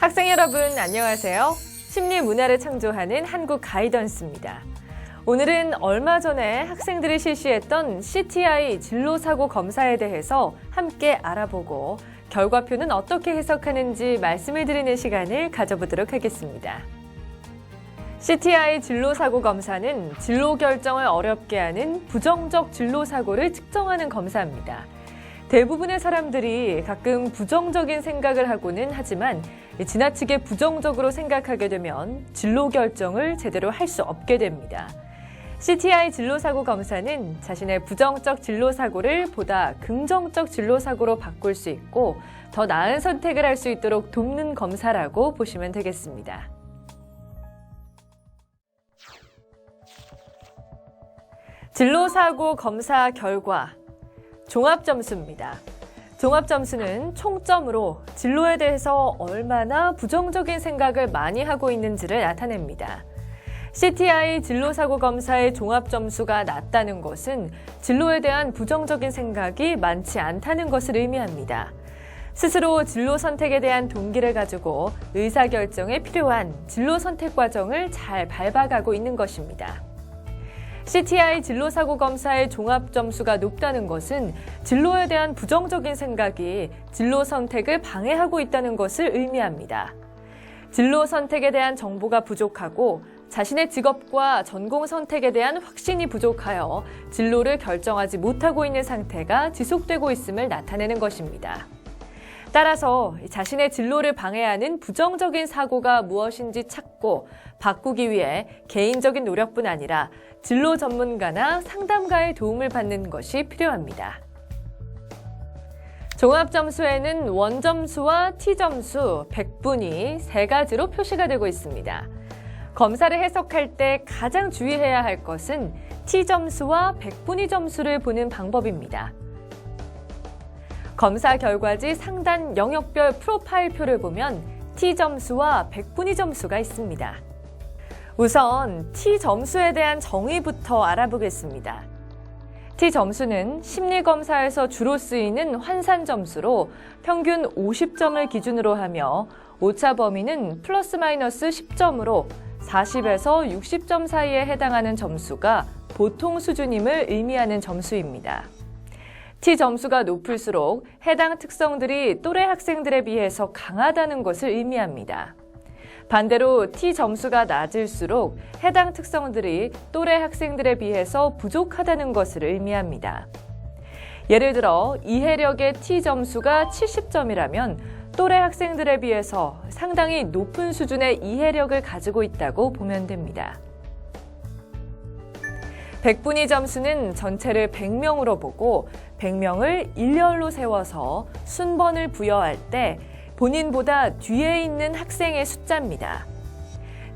학생 여러분 안녕하세요. 심리 문화를 창조하는 한국 가이던스입니다. 오늘은 얼마 전에 학생들이 실시했던 CTI 진로사고 검사에 대해서 함께 알아보고 결과표는 어떻게 해석하는지 말씀을 드리는 시간을 가져보도록 하겠습니다. CTI 진로사고 검사는 진로 결정을 어렵게 하는 부정적 진로사고를 측정하는 검사입니다. 대부분의 사람들이 가끔 부정적인 생각을 하고는 하지만 지나치게 부정적으로 생각하게 되면 진로 결정을 제대로 할 수 없게 됩니다. CTI 진로사고 검사는 자신의 부정적 진로사고를 보다 긍정적 진로사고로 바꿀 수 있고 더 나은 선택을 할 수 있도록 돕는 검사라고 보시면 되겠습니다. 진로사고 검사 결과 종합점수입니다. 종합점수는 총점으로 진로에 대해서 얼마나 부정적인 생각을 많이 하고 있는지를 나타냅니다. CTI 진로사고 검사의 종합점수가 낮다는 것은 진로에 대한 부정적인 생각이 많지 않다는 것을 의미합니다. 스스로 진로 선택에 대한 동기를 가지고 의사결정에 필요한 진로 선택 과정을 잘 밟아가고 있는 것입니다. CTI 진로사고 검사의 종합점수가 높다는 것은 진로에 대한 부정적인 생각이 진로 선택을 방해하고 있다는 것을 의미합니다. 진로 선택에 대한 정보가 부족하고 자신의 직업과 전공 선택에 대한 확신이 부족하여 진로를 결정하지 못하고 있는 상태가 지속되고 있음을 나타내는 것입니다. 따라서 자신의 진로를 방해하는 부정적인 사고가 무엇인지 찾고 바꾸기 위해 개인적인 노력뿐 아니라 진로 전문가나 상담가의 도움을 받는 것이 필요합니다. 종합점수에는 원점수와 T점수, 백분위 세 가지로 표시가 되고 있습니다. 검사를 해석할 때 가장 주의해야 할 것은 T점수와 백분위 점수를 보는 방법입니다. 검사 결과지 상단 영역별 프로파일표를 보면 T점수와 백분위 점수가 있습니다. 우선 T점수에 대한 정의부터 알아보겠습니다. T점수는 심리검사에서 주로 쓰이는 환산점수로 평균 50점을 기준으로 하며 오차 범위는 플러스 마이너스 10점으로 40에서 60점 사이에 해당하는 점수가 보통 수준임을 의미하는 점수입니다. T점수가 높을수록 해당 특성들이 또래 학생들에 비해서 강하다는 것을 의미합니다. 반대로 T점수가 낮을수록 해당 특성들이 또래 학생들에 비해서 부족하다는 것을 의미합니다. 예를 들어 이해력의 T점수가 70점이라면 또래 학생들에 비해서 상당히 높은 수준의 이해력을 가지고 있다고 보면 됩니다. 백분위 점수는 전체를 100명으로 보고 100명을 일렬로 세워서 순번을 부여할 때 본인보다 뒤에 있는 학생의 숫자입니다.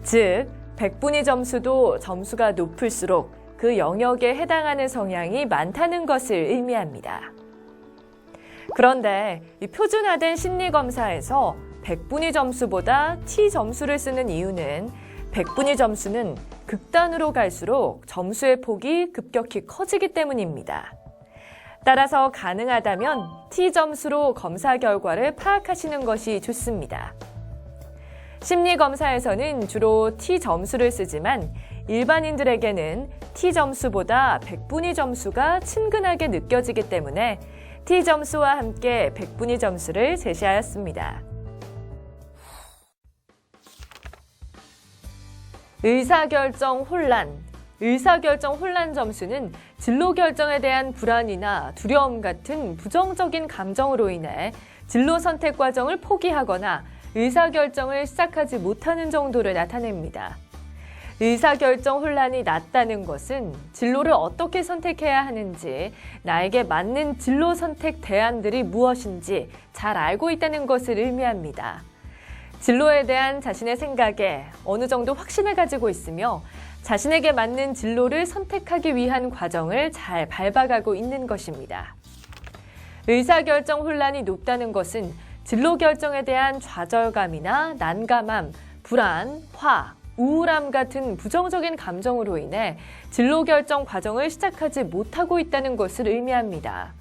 즉, 백분위 점수도 점수가 높을수록 그 영역에 해당하는 성향이 많다는 것을 의미합니다. 그런데 이 표준화된 심리검사에서 백분위 점수보다 T점수를 쓰는 이유는 백분위 점수는 극단으로 갈수록 점수의 폭이 급격히 커지기 때문입니다. 따라서 가능하다면 T점수로 검사 결과를 파악하시는 것이 좋습니다. 심리검사에서는 주로 T점수를 쓰지만 일반인들에게는 T점수보다 백분위 점수가 친근하게 느껴지기 때문에 T점수와 함께 백분위 점수를 제시하였습니다. 의사결정 혼란 점수는 진로 결정에 대한 불안이나 두려움 같은 부정적인 감정으로 인해 진로 선택 과정을 포기하거나 의사결정을 시작하지 못하는 정도를 나타냅니다. 의사결정 혼란이 낮다는 것은 진로를 어떻게 선택해야 하는지, 나에게 맞는 진로 선택 대안들이 무엇인지 잘 알고 있다는 것을 의미합니다. 진로에 대한 자신의 생각에 어느 정도 확신을 가지고 있으며 자신에게 맞는 진로를 선택하기 위한 과정을 잘 밟아가고 있는 것입니다. 의사결정 혼란이 높다는 것은 진로 결정에 대한 좌절감이나 난감함, 불안, 화, 우울함 같은 부정적인 감정으로 인해 진로 결정 과정을 시작하지 못하고 있다는 것을 의미합니다.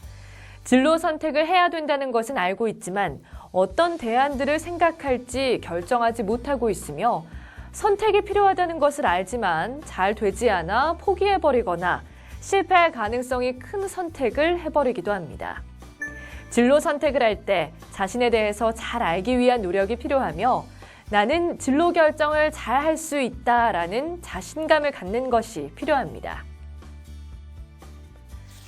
진로 선택을 해야 된다는 것은 알고 있지만 어떤 대안들을 생각할지 결정하지 못하고 있으며 선택이 필요하다는 것을 알지만 잘 되지 않아 포기해버리거나 실패할 가능성이 큰 선택을 해버리기도 합니다. 진로 선택을 할 때 자신에 대해서 잘 알기 위한 노력이 필요하며 나는 진로 결정을 잘 할 수 있다라는 자신감을 갖는 것이 필요합니다.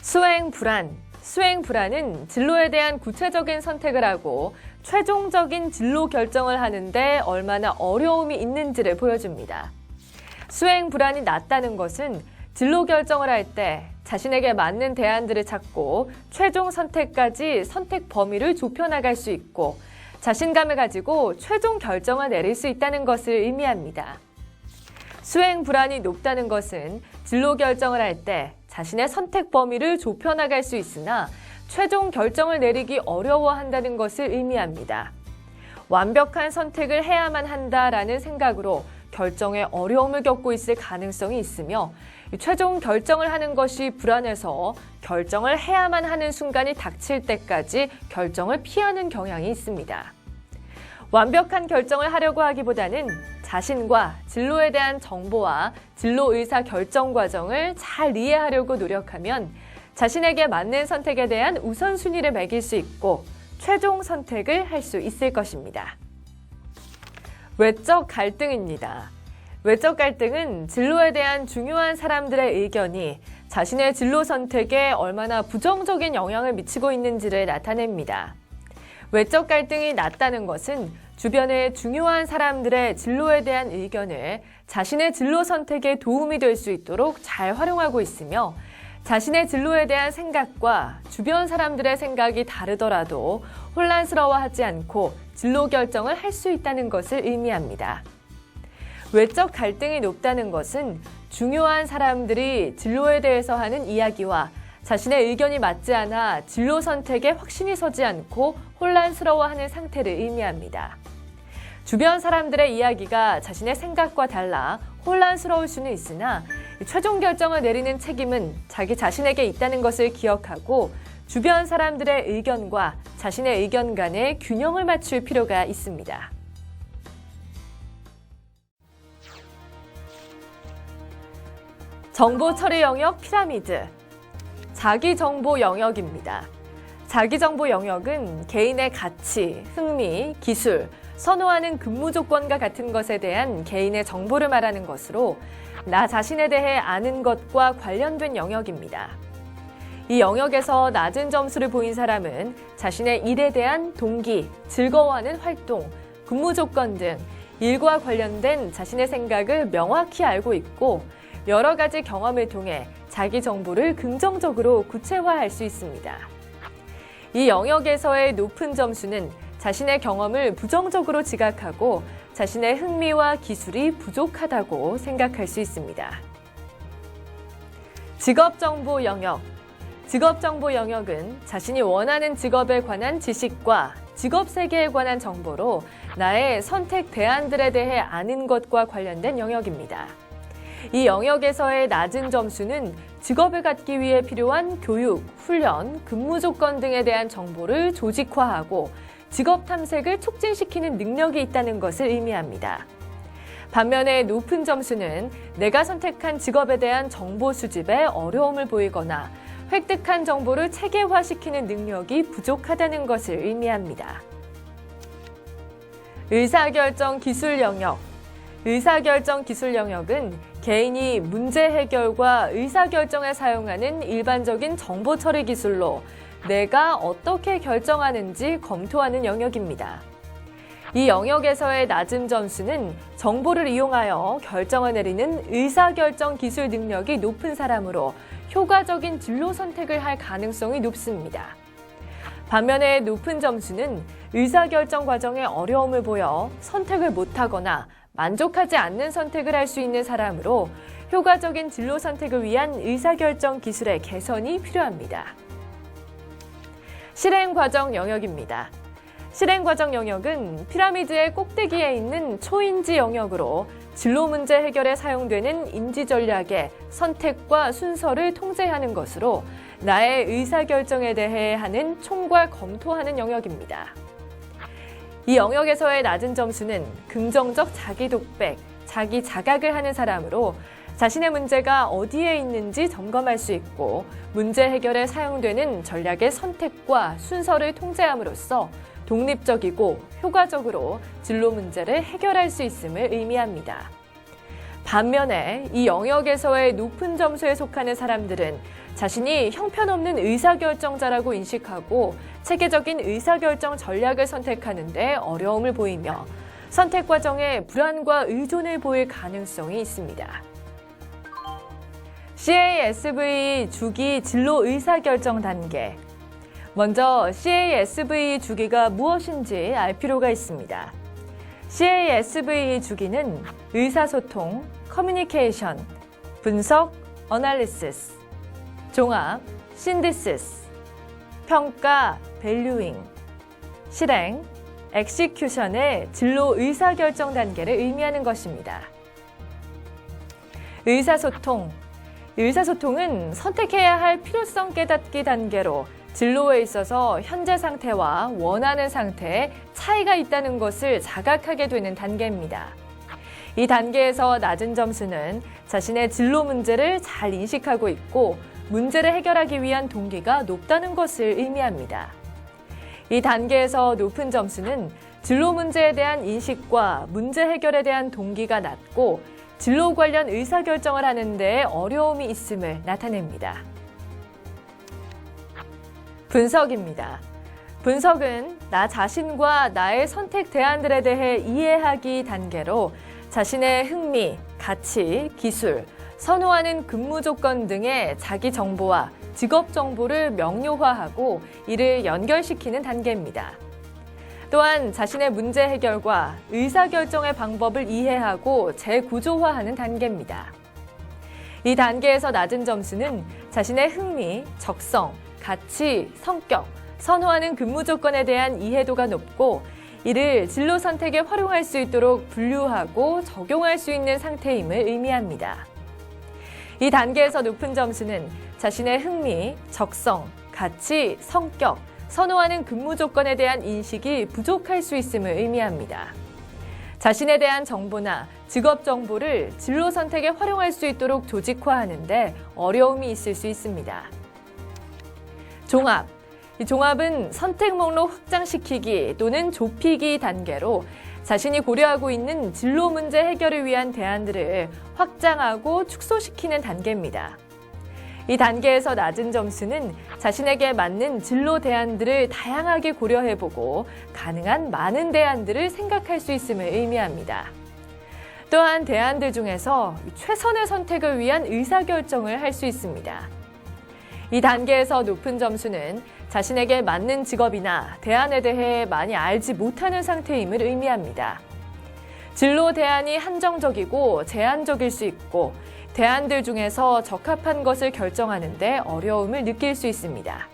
수행 불안. 수행 불안은 진로에 대한 구체적인 선택을 하고 최종적인 진로 결정을 하는데 얼마나 어려움이 있는지를 보여줍니다. 수행 불안이 낮다는 것은 진로 결정을 할 때 자신에게 맞는 대안들을 찾고 최종 선택까지 선택 범위를 좁혀나갈 수 있고 자신감을 가지고 최종 결정을 내릴 수 있다는 것을 의미합니다. 수행 불안이 높다는 것은 진로 결정을 할 때 자신의 선택 범위를 좁혀나갈 수 있으나 최종 결정을 내리기 어려워한다는 것을 의미합니다. 완벽한 선택을 해야만 한다라는 생각으로 결정에 어려움을 겪고 있을 가능성이 있으며 최종 결정을 하는 것이 불안해서 결정을 해야만 하는 순간이 닥칠 때까지 결정을 피하는 경향이 있습니다. 완벽한 결정을 하려고 하기보다는 자신과 진로에 대한 정보와 진로 의사 결정 과정을 잘 이해하려고 노력하면 자신에게 맞는 선택에 대한 우선순위를 매길 수 있고 최종 선택을 할 수 있을 것입니다. 외적 갈등입니다. 외적 갈등은 진로에 대한 중요한 사람들의 의견이 자신의 진로 선택에 얼마나 부정적인 영향을 미치고 있는지를 나타냅니다. 외적 갈등이 낮다는 것은 주변의 중요한 사람들의 진로에 대한 의견을 자신의 진로 선택에 도움이 될 수 있도록 잘 활용하고 있으며 자신의 진로에 대한 생각과 주변 사람들의 생각이 다르더라도 혼란스러워하지 않고 진로 결정을 할 수 있다는 것을 의미합니다. 외적 갈등이 높다는 것은 중요한 사람들이 진로에 대해서 하는 이야기와 자신의 의견이 맞지 않아 진로 선택에 확신이 서지 않고 혼란스러워하는 상태를 의미합니다. 주변 사람들의 이야기가 자신의 생각과 달라 혼란스러울 수는 있으나 최종 결정을 내리는 책임은 자기 자신에게 있다는 것을 기억하고 주변 사람들의 의견과 자신의 의견 간의 균형을 맞출 필요가 있습니다. 정보 처리 영역 피라미드. 자기정보 영역입니다. 자기정보 영역은 개인의 가치, 흥미, 기술, 선호하는 근무 조건과 같은 것에 대한 개인의 정보를 말하는 것으로 나 자신에 대해 아는 것과 관련된 영역입니다. 이 영역에서 낮은 점수를 보인 사람은 자신의 일에 대한 동기, 즐거워하는 활동, 근무 조건 등 일과 관련된 자신의 생각을 명확히 알고 있고 여러 가지 경험을 통해 자기 정보를 긍정적으로 구체화할 수 있습니다. 이 영역에서의 높은 점수는 자신의 경험을 부정적으로 지각하고 자신의 흥미와 기술이 부족하다고 생각할 수 있습니다. 직업정보 영역. 직업정보 영역은 자신이 원하는 직업에 관한 지식과 직업 세계에 관한 정보로 나의 선택 대안들에 대해 아는 것과 관련된 영역입니다. 이 영역에서의 낮은 점수는 직업을 갖기 위해 필요한 교육, 훈련, 근무 조건 등에 대한 정보를 조직화하고 직업 탐색을 촉진시키는 능력이 있다는 것을 의미합니다. 반면에 높은 점수는 내가 선택한 직업에 대한 정보 수집에 어려움을 보이거나 획득한 정보를 체계화시키는 능력이 부족하다는 것을 의미합니다. 의사결정 기술 영역. 의사결정 기술 영역은 개인이 문제 해결과 의사결정에 사용하는 일반적인 정보 처리 기술로 내가 어떻게 결정하는지 검토하는 영역입니다. 이 영역에서의 낮은 점수는 정보를 이용하여 결정을 내리는 의사결정 기술 능력이 높은 사람으로 효과적인 진로 선택을 할 가능성이 높습니다. 반면에 높은 점수는 의사결정 과정에 어려움을 보여 선택을 못하거나 만족하지 않는 선택을 할 수 있는 사람으로 효과적인 진로 선택을 위한 의사결정 기술의 개선이 필요합니다. 실행과정 영역입니다. 실행과정 영역은 피라미드의 꼭대기에 있는 초인지 영역으로 진로 문제 해결에 사용되는 인지 전략의 선택과 순서를 통제하는 것으로 나의 의사결정에 대해 하는 총괄 검토하는 영역입니다. 이 영역에서의 낮은 점수는 긍정적 자기 독백, 자기 자각을 하는 사람으로 자신의 문제가 어디에 있는지 점검할 수 있고 문제 해결에 사용되는 전략의 선택과 순서를 통제함으로써 독립적이고 효과적으로 진로 문제를 해결할 수 있음을 의미합니다. 반면에 이 영역에서의 높은 점수에 속하는 사람들은 자신이 형편없는 의사결정자라고 인식하고 체계적인 의사결정 전략을 선택하는 데 어려움을 보이며 선택 과정에 불안과 의존을 보일 가능성이 있습니다. CASV 주기 진로 의사결정 단계. 먼저 CASV 주기가 무엇인지 알 필요가 있습니다. CASV 주기는 의사소통, 커뮤니케이션, 분석, 어널리시스, 종합, 신디시스, 평가, 밸류잉, 실행, 엑시큐션의 진로 의사결정 단계를 의미하는 것입니다. 의사소통은 선택해야 할 필요성 깨닫기 단계로 진로에 있어서 현재 상태와 원하는 상태에 차이가 있다는 것을 자각하게 되는 단계입니다. 이 단계에서 낮은 점수는 자신의 진로 문제를 잘 인식하고 있고 문제를 해결하기 위한 동기가 높다는 것을 의미합니다. 이 단계에서 높은 점수는 진로 문제에 대한 인식과 문제 해결에 대한 동기가 낮고 진로 관련 의사결정을 하는 데 어려움이 있음을 나타냅니다. 분석입니다. 분석은 나 자신과 나의 선택 대안들에 대해 이해하기 단계로 자신의 흥미, 가치, 기술, 선호하는 근무 조건 등의 자기 정보와 직업 정보를 명료화하고 이를 연결시키는 단계입니다. 또한 자신의 문제 해결과 의사결정의 방법을 이해하고 재구조화하는 단계입니다. 이 단계에서 낮은 점수는 자신의 흥미, 적성, 가치, 성격, 선호하는 근무 조건에 대한 이해도가 높고 이를 진로 선택에 활용할 수 있도록 분류하고 적용할 수 있는 상태임을 의미합니다. 이 단계에서 높은 점수는 자신의 흥미, 적성, 가치, 성격, 선호하는 근무 조건에 대한 인식이 부족할 수 있음을 의미합니다. 자신에 대한 정보나 직업 정보를 진로 선택에 활용할 수 있도록 조직화하는 데 어려움이 있을 수 있습니다. 종합. 이 종합은 선택 목록 확장시키기 또는 좁히기 단계로 자신이 고려하고 있는 진로 문제 해결을 위한 대안들을 확장하고 축소시키는 단계입니다. 이 단계에서 낮은 점수는 자신에게 맞는 진로 대안들을 다양하게 고려해보고 가능한 많은 대안들을 생각할 수 있음을 의미합니다. 또한 대안들 중에서 최선의 선택을 위한 의사결정을 할 수 있습니다. 이 단계에서 높은 점수는 자신에게 맞는 직업이나 대안에 대해 많이 알지 못하는 상태임을 의미합니다. 진로 대안이 한정적이고 제한적일 수 있고 대안들 중에서 적합한 것을 결정하는 데 어려움을 느낄 수 있습니다.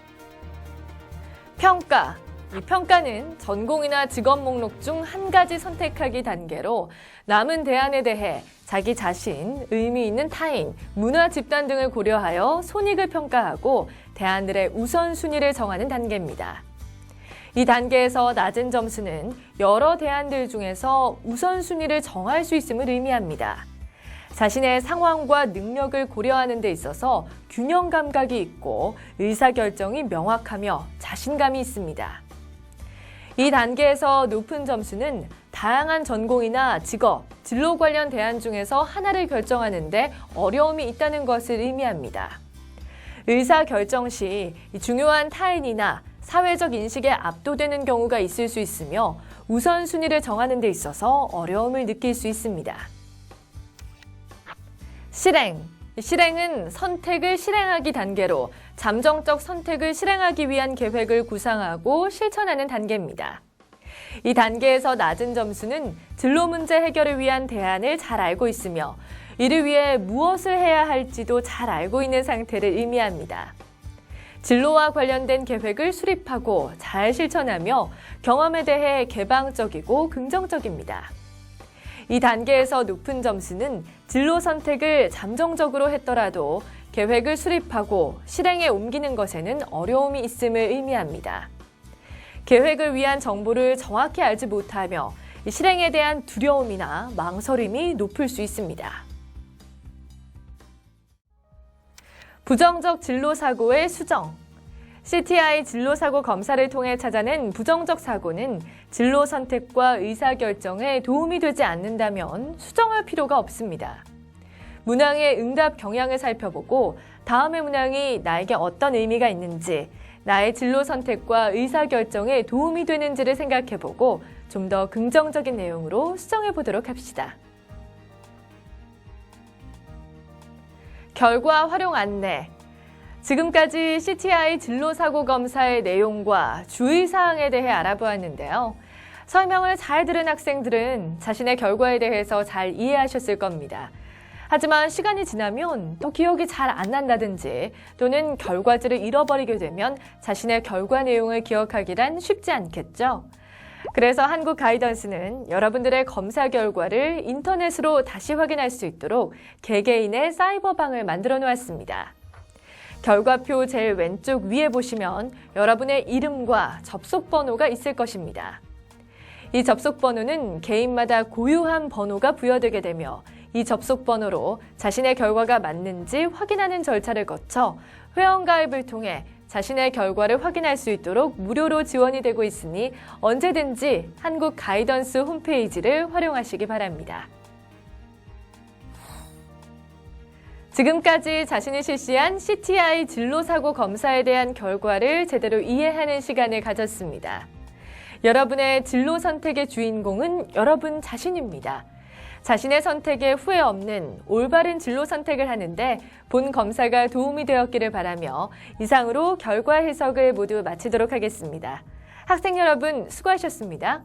평가. 이 평가는 전공이나 직업 목록 중 한 가지 선택하기 단계로 남은 대안에 대해 자기 자신, 의미 있는 타인, 문화 집단 등을 고려하여 손익을 평가하고 대안들의 우선순위를 정하는 단계입니다. 이 단계에서 낮은 점수는 여러 대안들 중에서 우선순위를 정할 수 있음을 의미합니다. 자신의 상황과 능력을 고려하는 데 있어서 균형 감각이 있고 의사결정이 명확하며 자신감이 있습니다. 이 단계에서 높은 점수는 다양한 전공이나 직업, 진로 관련 대안 중에서 하나를 결정하는 데 어려움이 있다는 것을 의미합니다. 의사결정 시 중요한 타인이나 사회적 인식에 압도되는 경우가 있을 수 있으며 우선순위를 정하는 데 있어서 어려움을 느낄 수 있습니다. 실행. 실행은 선택을 실행하기 단계로 잠정적 선택을 실행하기 위한 계획을 구상하고 실천하는 단계입니다. 이 단계에서 낮은 점수는 진로 문제 해결을 위한 대안을 잘 알고 있으며 이를 위해 무엇을 해야 할지도 잘 알고 있는 상태를 의미합니다. 진로와 관련된 계획을 수립하고 잘 실천하며 경험에 대해 개방적이고 긍정적입니다. 이 단계에서 높은 점수는 진로 선택을 잠정적으로 했더라도 계획을 수립하고 실행에 옮기는 것에는 어려움이 있음을 의미합니다. 계획을 위한 정보를 정확히 알지 못하며 실행에 대한 두려움이나 망설임이 높을 수 있습니다. 부정적 진로 사고의 수정. CTI 진로사고 검사를 통해 찾아낸 부정적 사고는 진로 선택과 의사결정에 도움이 되지 않는다면 수정할 필요가 없습니다. 문항의 응답 경향을 살펴보고 다음의 문항이 나에게 어떤 의미가 있는지, 나의 진로 선택과 의사결정에 도움이 되는지를 생각해보고 좀 더 긍정적인 내용으로 수정해보도록 합시다. 결과 활용 안내. 지금까지 CTI 진로사고 검사의 내용과 주의사항에 대해 알아보았는데요. 설명을 잘 들은 학생들은 자신의 결과에 대해서 잘 이해하셨을 겁니다. 하지만 시간이 지나면 또 기억이 잘 안 난다든지 또는 결과지를 잃어버리게 되면 자신의 결과 내용을 기억하기란 쉽지 않겠죠. 그래서 한국 가이던스는 여러분들의 검사 결과를 인터넷으로 다시 확인할 수 있도록 개개인의 사이버방을 만들어 놓았습니다. 결과표 제일 왼쪽 위에 보시면 여러분의 이름과 접속번호가 있을 것입니다. 이 접속번호는 개인마다 고유한 번호가 부여되게 되며 이 접속번호로 자신의 결과가 맞는지 확인하는 절차를 거쳐 회원가입을 통해 자신의 결과를 확인할 수 있도록 무료로 지원이 되고 있으니 언제든지 한국 가이던스 홈페이지를 활용하시기 바랍니다. 지금까지 자신이 실시한 CTI 진로사고 검사에 대한 결과를 제대로 이해하는 시간을 가졌습니다. 여러분의 진로 선택의 주인공은 여러분 자신입니다. 자신의 선택에 후회 없는 올바른 진로 선택을 하는데 본 검사가 도움이 되었기를 바라며 이상으로 결과 해석을 모두 마치도록 하겠습니다. 학생 여러분 수고하셨습니다.